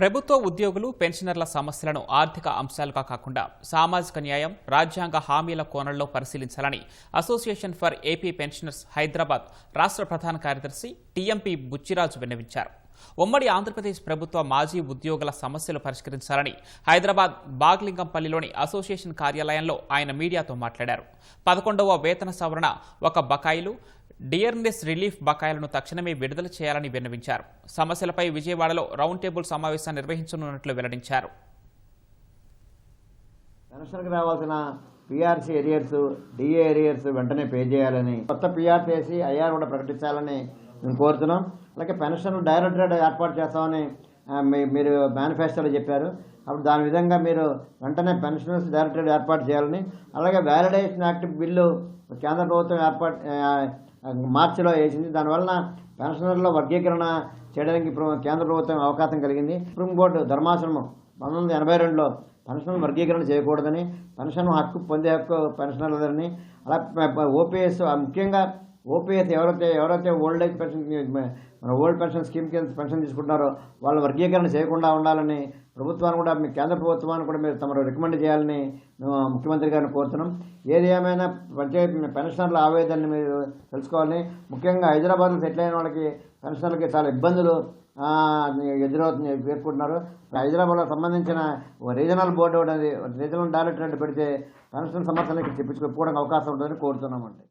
ప్రభుత్వ ఉద్యోగులు పెన్షనర్ల సమస్యలను ఆర్థిక అంశాలుగా కాకుండా సామాజిక న్యాయం, రాజ్యాంగ హామీల కోణంలో పరిశీలించాలని association for AP pensioners Hyderabad రాష్ట్ర ప్రధాన కార్యదర్శి టీఎంపీ బుచ్చిరాజు విన్నవించారు. ఉమ్మడి ఆంధ్రప్రదేశ్ ప్రభుత్వ మాజీ ఉద్యోగుల సమస్యలు పరిష్కరించాలని హైదరాబాద్ బాగ్లింగంపల్లిలోని అసోసియేషన్ కార్యాలయంలో ఆయన మీడియాతో మాట్లాడారు. 11వ వేతన సవరణ, ఒక బకాయిలు, డియర్నెస్ రిలీఫ్ బకాయిలను తక్షణమే విడుదల చేయాలని విన్నవించారు. సమస్యలపై విజయవాడలో రౌండ్ టేబుల్ సమావేశం నిర్వహించనున్నట్లు వెల్లడించారు. పెన్షన్కి రావాల్సిన పీఆర్సీ ఎరియర్స్, డిఏ ఎరియర్స్ వెంటనే పే చేయాలని, కొత్త పీఆర్సీ వేసి ఐఆర్ కూడా ప్రకటించాలని మేము కోరుతున్నాం. అలాగే పెన్షన్ డైరెక్టరేట్ ఏర్పాటు చేస్తామని మీరు మేనిఫెస్టోలో చెప్పారు. అప్పుడు దాని విధంగా మీరు వెంటనే పెన్షనర్స్ డైరెక్టరేట్ ఏర్పాటు చేయాలని, అలాగే వ్యాలిడేషన్ యాక్ట్ బిల్లు కేంద్ర ప్రభుత్వం మార్చిలో వేసింది. దానివల్ల పెన్షనర్ల వర్గీకరణ చేయడానికి కేంద్ర ప్రభుత్వం అవకాశం కలిగింది. సుప్రీంకోర్టు ధర్మాసనం 1982లో పెన్షన్ వర్గీకరణ చేయకూడదని, పెన్షన్ హక్కు పొందే హక్కు పెన్షనర్లని, అలా ఓపీఎస్, ముఖ్యంగా ఓపీఎస్ ఎవరైతే ఓల్డ్ ఏజ్ పెన్షన్, మన ఓల్డ్ పెన్షన్ స్కీమ్ కింద పెన్షన్ తీసుకుంటున్నారో వాళ్ళ వర్గీకరణ చేయకుండా ఉండాలని ప్రభుత్వాన్ని కూడా, మీ కేంద్ర ప్రభుత్వాన్ని కూడా మీరు తమరు రికమెండ్ చేయాలని ముఖ్యమంత్రి గారిని కోరుతున్నాం. ఏది ఏమైనా పెన్షనర్ల ఆవేదనని మీరు తెలుసుకోవాలని, ముఖ్యంగా హైదరాబాద్లో సెటిల్ అయిన వాళ్ళకి పెన్షనర్లకి చాలా ఇబ్బందులు పేర్కొంటున్నారు. హైదరాబాద్లో సంబంధించిన రీజనల్ బోర్డు అనేది, రీజనల్ డైరెక్టరేట్ పెడితే పెన్షన్ సమస్యలకి చెప్పించుకోవడానికి అవకాశం ఉంటుందని కోరుతున్నామండి.